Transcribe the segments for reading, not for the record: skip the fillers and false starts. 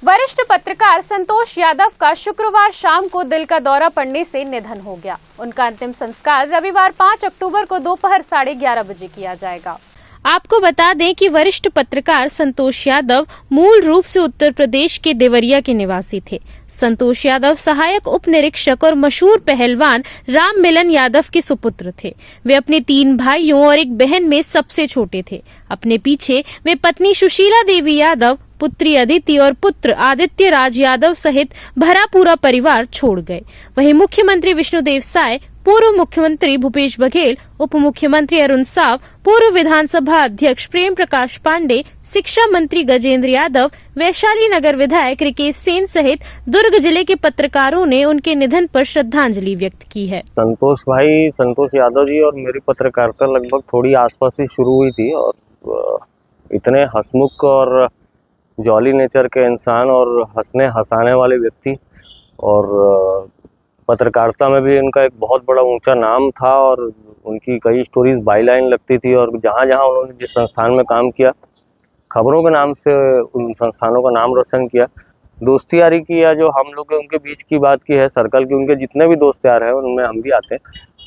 वरिष्ठ पत्रकार संतोष यादव का शुक्रवार शाम को दिल का दौरा पड़ने से निधन हो गया। उनका अंतिम संस्कार रविवार 5 अक्टूबर को दोपहर 11:30 बजे किया जाएगा। आपको बता दें कि वरिष्ठ पत्रकार संतोष यादव मूल रूप से उत्तर प्रदेश के देवरिया के निवासी थे। संतोष यादव सहायक उप निरीक्षक और मशहूर पहलवान राम मिलन यादव के सुपुत्र थे। वे अपने 3 भाइयों और एक बहन में सबसे छोटे थे। अपने पीछे वे पत्नी सुशीला देवी यादव, पुत्री अदिति और पुत्र आदित्य राज यादव सहित भरा पूरा परिवार छोड़ गए। वहीं मुख्यमंत्री विष्णुदेव साय, पूर्व मुख्यमंत्री भूपेश बघेल, उप मुख्यमंत्री अरुण साव, पूर्व विधानसभा अध्यक्ष प्रेम प्रकाश पांडे, शिक्षा मंत्री गजेंद्र यादव, वैशाली नगर विधायक रिकेश सेन सहित दुर्ग जिले के पत्रकारों ने उनके निधन पर श्रद्धांजलि व्यक्त की है। संतोष यादव जी और मेरी पत्रकारिता लगभग थोड़ी आसपास ही शुरू हुई थी और इतने हंसमुख और जॉली नेचर के इंसान और हंसने हंसाने वाले व्यक्ति, और पत्रकारिता में भी उनका एक बहुत बड़ा ऊंचा नाम था और उनकी कई स्टोरीज बाईलाइन लगती थी। और जहाँ जहाँ उन्होंने जिस संस्थान में काम किया, खबरों के नाम से उन संस्थानों का नाम रोशन किया। दोस्ती यारी की या जो हम लोग उनके बीच की बात की है, सर्कल की, उनके जितने भी दोस्त यार हैं उनमें हम भी आते हैं।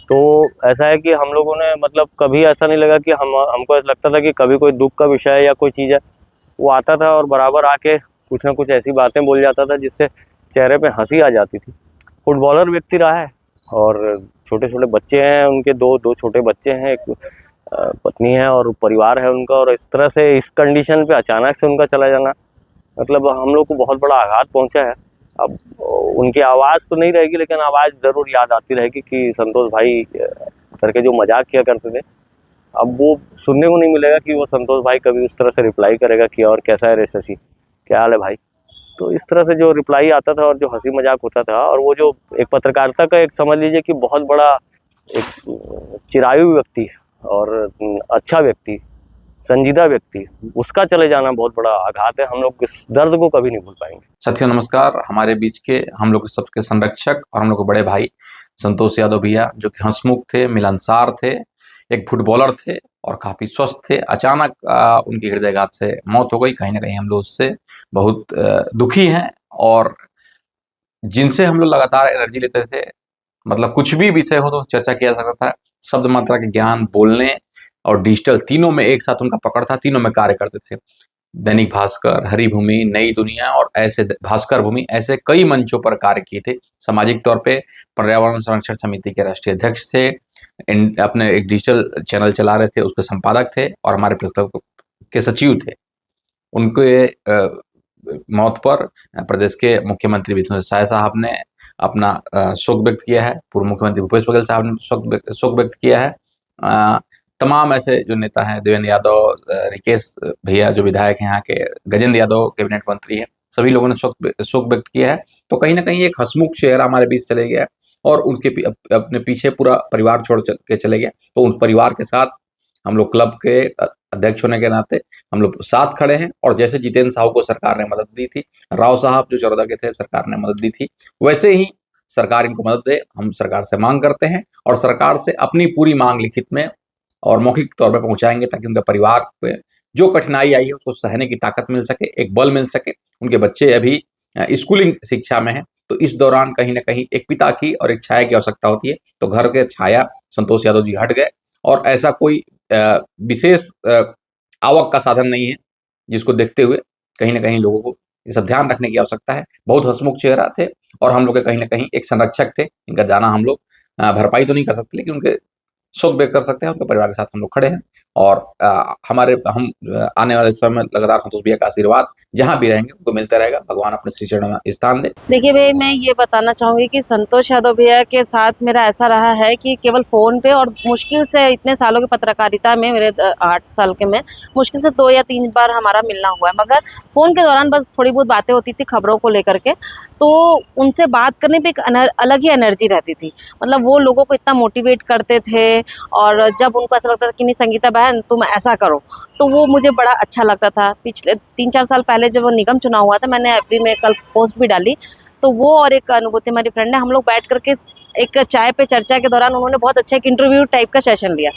तो ऐसा है कि हम लोगों ने मतलब कभी ऐसा नहीं लगा कि हमको ऐसा लगता था कि कभी कोई दुख का विषय है या कोई चीज़ है, वो आता था और बराबर आके कुछ ना कुछ ऐसी बातें बोल जाता था जिससे चेहरे पे हंसी आ जाती थी। फुटबॉलर व्यक्ति रहा है और छोटे छोटे बच्चे हैं उनके, दो छोटे बच्चे हैं, एक पत्नी है और परिवार है उनका। और इस तरह से इस कंडीशन पे अचानक से उनका चला जाना मतलब हम लोग को बहुत बड़ा आघात पहुंचा है। अब उनकी आवाज़ तो नहीं रहेगी लेकिन आवाज़ ज़रूर याद आती रहेगी कि संतोष भाई करके जो मजाक किया करते थे, अब वो सुनने को नहीं मिलेगा कि वो संतोष भाई कभी उस तरह से रिप्लाई करेगा कि और कैसा है रे शशि, क्या हाल है भाई। तो इस तरह से जो रिप्लाई आता था और जो हंसी मजाक होता था, और वो जो एक पत्रकारिता का एक समझ लीजिए कि बहुत बड़ा एक चिरायु व्यक्ति और अच्छा व्यक्ति, संजीदा व्यक्ति, उसका चले जाना बहुत बड़ा आघात है। हम लोग इस दर्द को कभी नहीं भूल पाएंगे। साथियों नमस्कार। हमारे बीच के हम लोग सबके संरक्षक और हम लोग के बड़े भाई संतोष यादव भैया, जो कि हंसमुख थे, मिलनसार थे, एक फुटबॉलर थे और काफी स्वस्थ थे। अचानक उनकी हृदयघात से मौत हो गई। कहीं ना कहीं हम लोग उससे बहुत दुखी हैं और जिनसे हम लोग लगातार एनर्जी लेते थे, मतलब कुछ भी विषय हो तो चर्चा किया जा सकता था। शब्द मात्रा के ज्ञान, बोलने और डिजिटल, तीनों में एक साथ उनका पकड़ था, तीनों में कार्य करते थे। दैनिक भास्कर, हरिभूमि, नई दुनिया और ऐसे भास्कर भूमि, ऐसे कई मंचों पर कार्य किए थे। सामाजिक तौर पे पर्यावरण संरक्षण समिति के राष्ट्रीय अध्यक्ष थे, अपने एक डिजिटल चैनल चला रहे थे, उसके संपादक थे और हमारे पुस्तक के सचिव थे। उनके मौत पर प्रदेश के मुख्यमंत्री विष्णुदेव साय साहब ने अपना शोक व्यक्त किया है। पूर्व मुख्यमंत्री भूपेश बघेल साहब ने शोक व्यक्त किया है। तमाम ऐसे जो नेता हैं, देवेंद्र यादव, रिकेश भैया जो विधायक हैं यहाँ के, गजेंद्र यादव कैबिनेट मंत्री हैं, सभी लोगों ने शोक व्यक्त किया है। तो कहीं ना कहीं एक हंसमुख चेहरा हमारे बीच चले गया और उनके अपने पीछे पूरा परिवार छोड़ के चले गए। तो उन परिवार के साथ हम लोग क्लब के अध्यक्ष होने के नाते हम लोग साथ खड़े हैं। और जैसे जितेंद्र साहू को सरकार ने मदद दी थी, राव साहब जो चरौदा के थे, सरकार ने मदद दी थी, वैसे ही सरकार इनको मदद दे, हम सरकार से मांग करते हैं और सरकार से अपनी पूरी मांग लिखित में और मौखिक तौर पर पहुंचाएंगे ताकि उनके परिवार पे जो कठिनाई आई है उसको सहने की ताकत मिल सके, एक बल मिल सके। उनके बच्चे अभी स्कूलिंग शिक्षा में हैं, तो इस दौरान कहीं ना कहीं एक पिता की और एक छाया की आवश्यकता होती है। तो घर के छाया संतोष यादव जी हट गए और ऐसा कोई विशेष आवक का साधन नहीं है जिसको देखते हुए कहीं ना कहीं लोगों को ये सब ध्यान रखने की आवश्यकता है। बहुत हंसमुख चेहरा थे और हम लोग के कहीं ना कहीं एक संरक्षक थे। इनका जाना हम लोग भरपाई तो नहीं कर सकते लेकिन उनके शोक व्यक्त कर सकते हैं। उनके परिवार के साथ हम लोग खड़े हैं और हम आने वाले समय में लगातार संतोष भैया का आशीर्वाद जहां भी रहेंगे उनको मिलता रहेगा। भगवान अपने श्री चरणों में स्थान दे। देखिए भाई, मैं ये बताना चाहूँगी कि संतोष यादव भैया के साथ मेरा ऐसा रहा है कि केवल फ़ोन पे, और मुश्किल से इतने सालों की पत्रकारिता में, मेरे 8 साल के में मुश्किल से 2 या 3 बार हमारा मिलना हुआ है। मगर फ़ोन के दौरान बस थोड़ी बहुत बातें होती थी खबरों को लेकर के, तो उनसे बात करने पे एक अलग ही एनर्जी रहती थी। मतलब वो लोगों को इतना मोटिवेट करते थे और जब उनको ऐसा लगता था कि नहीं संगीता बहन तुम ऐसा करो, तो वो मुझे बड़ा अच्छा लगता था। पिछले 3-4 साल पहले जब वो निगम चुनाव हुआ था, मैंने एफबी में कल पोस्ट भी डाली, तो वो और एक अनुभूति हमारी फ्रेंड है, हम लोग बैठ करके एक चाय पे चर्चा के दौरान उन्होंने बहुत अच्छा एक इंटरव्यू टाइप का सेशन लिया,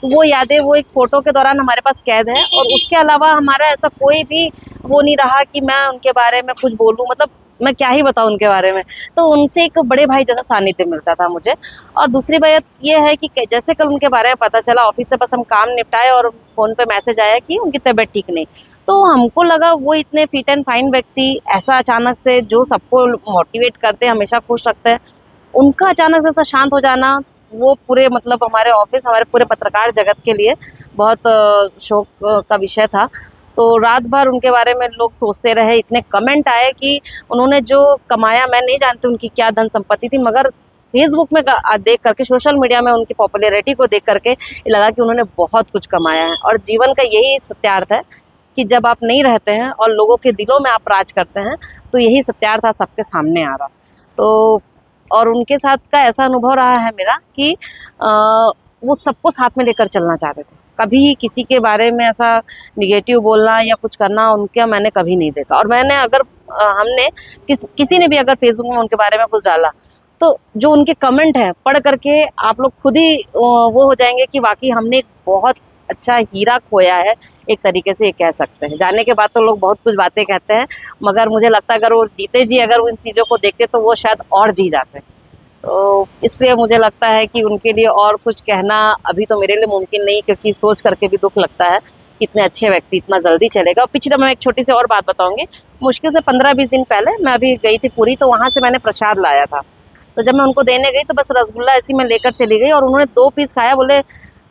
तो वो यादें वो एक फ़ोटो के दौरान हमारे पास कैद है। और उसके अलावा हमारा ऐसा कोई भी वो नहीं रहा कि मैं उनके बारे में कुछ बोलूँ, मतलब मैं क्या ही बताऊँ उनके बारे में। तो उनसे एक बड़े भाई जैसा सानिध्य मिलता था मुझे। और दूसरी बात ये है कि जैसे कल उनके बारे में पता चला, ऑफिस से बस हम काम निपटाए और फ़ोन पे मैसेज आया कि उनकी तबीयत ठीक नहीं, तो हमको लगा वो इतने फिट एंड फाइन व्यक्ति ऐसा अचानक से, जो सबको मोटिवेट करते हैं, हमेशा खुश रखते हैं, उनका अचानक से ऐसा शांत हो जाना, वो पूरे मतलब हमारे ऑफिस, हमारे पूरे पत्रकार जगत के लिए बहुत शोक का विषय था। तो रात भर उनके बारे में लोग सोचते रहे, इतने कमेंट आए कि उन्होंने जो कमाया, मैं नहीं जानती उनकी क्या धन संपत्ति थी, मगर फेसबुक में देख करके, सोशल मीडिया में उनकी पॉपुलैरिटी को देख करके ये लगा कि उन्होंने बहुत कुछ कमाया है। और जीवन का यही सत्यार्थ है कि जब आप नहीं रहते हैं और लोगों के दिलों में आप राज करते हैं, तो यही सत्यार्थ सबके सामने आ रहा। तो और उनके साथ का ऐसा अनुभव रहा है मेरा कि वो सबको साथ में लेकर चलना चाहते थे। कभी किसी के बारे में ऐसा निगेटिव बोलना या कुछ करना उनका मैंने कभी नहीं देखा। और मैंने अगर हमने किसी ने भी अगर फेसबुक में उनके बारे में कुछ डाला, तो जो उनके कमेंट हैं पढ़ करके आप लोग खुद ही वो हो जाएंगे कि वाकई हमने एक बहुत अच्छा हीरा खोया है, एक तरीके से ये कह सकते हैं। जाने के बाद तो लोग बहुत कुछ बातें कहते हैं, मगर मुझे लगता है अगर वो जीते जी अगर उन चीज़ों को देखते तो वो शायद और जी जाते। तो इसलिए मुझे लगता है कि उनके लिए और कुछ कहना अभी तो मेरे लिए मुमकिन नहीं, क्योंकि सोच करके भी दुख लगता है कि इतने अच्छे व्यक्ति इतना जल्दी चलेगा। और पिछले मैं एक छोटी सी और बात बताऊंगी, मुश्किल से 15-20 दिन पहले मैं अभी गई थी पुरी, तो वहाँ से मैंने प्रसाद लाया था। तो जब मैं उनको देने गई तो बस रसगुल्ला ऐसी मैं लेकर चली गई और उन्होंने 2 पीस खाया, बोले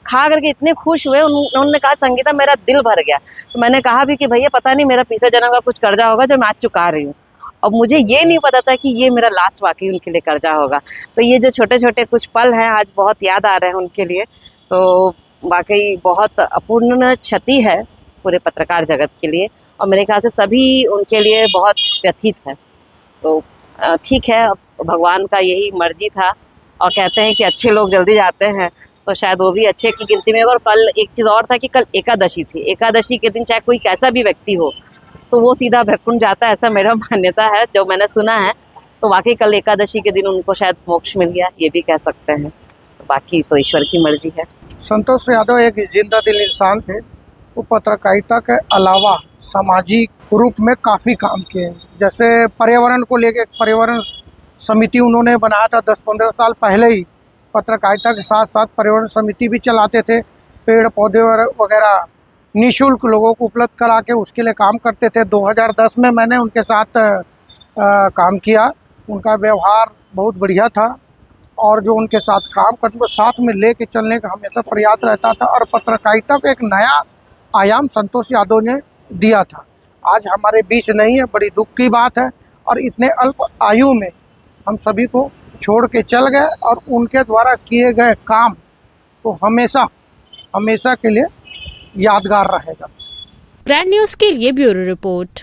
खा करके इतने खुश हुए, उन्होंने कहा संगीता मेरा दिल भर गया। तो मैंने कहा भी कि भैया पता नहीं मेरा पिछले जन्म का कुछ कर्जा होगा जो मैं आज चुका रही हूँ। अब मुझे ये नहीं पता था कि ये मेरा लास्ट वाकई उनके लिए कर्जा होगा। तो ये जो छोटे छोटे कुछ पल हैं आज बहुत याद आ रहे हैं उनके लिए, तो वाकई बहुत अपूर्ण क्षति है पूरे पत्रकार जगत के लिए, और मेरे ख्याल से सभी उनके लिए बहुत व्यथित है। तो ठीक है, अब भगवान का यही मर्जी था, और कहते हैं कि अच्छे लोग जल्दी जाते हैं, तो शायद वो भी अच्छे की गिनती में। और कल एक चीज़ और था कि कल एकादशी थी, एकादशी के दिन चाहे कोई कैसा भी व्यक्ति हो तो वो सीधा भैकुंठ जाता है, ऐसा मेरा मान्यता है जो मैंने सुना है। तो वाकई कल एकादशी के दिन उनको शायद मोक्ष मिल गया, ये भी कह सकते हैं। तो बाकी तो ईश्वर की मर्जी है। संतोष यादव एक जिंदा दिल इंसान थे। वो पत्रकारिता के अलावा सामाजिक रूप में काफ़ी काम किए, जैसे पर्यावरण को लेकर पर्यावरण समिति उन्होंने बनाया था 10-15 साल पहले ही। पत्रकारिता के साथ साथ पर्यावरण समिति भी चलाते थे, पेड़ पौधे वगैरह निःशुल्क लोगों को उपलब्ध करा के उसके लिए काम करते थे। 2010 में मैंने उनके साथ काम किया। उनका व्यवहार बहुत बढ़िया था, और जो उनके साथ काम करते वो साथ में लेके चलने का हमेशा प्रयास रहता था, और पत्रकारिता को एक नया आयाम संतोष यादव ने दिया था। आज हमारे बीच नहीं है, बड़ी दुख की बात है, और इतने अल्प आयु में हम सभी को छोड़ के चल गए, और उनके द्वारा किए गए काम तो हमेशा हमेशा के लिए यादगार रहेगा। ब्रांड न्यूज के लिए ब्यूरो रिपोर्ट।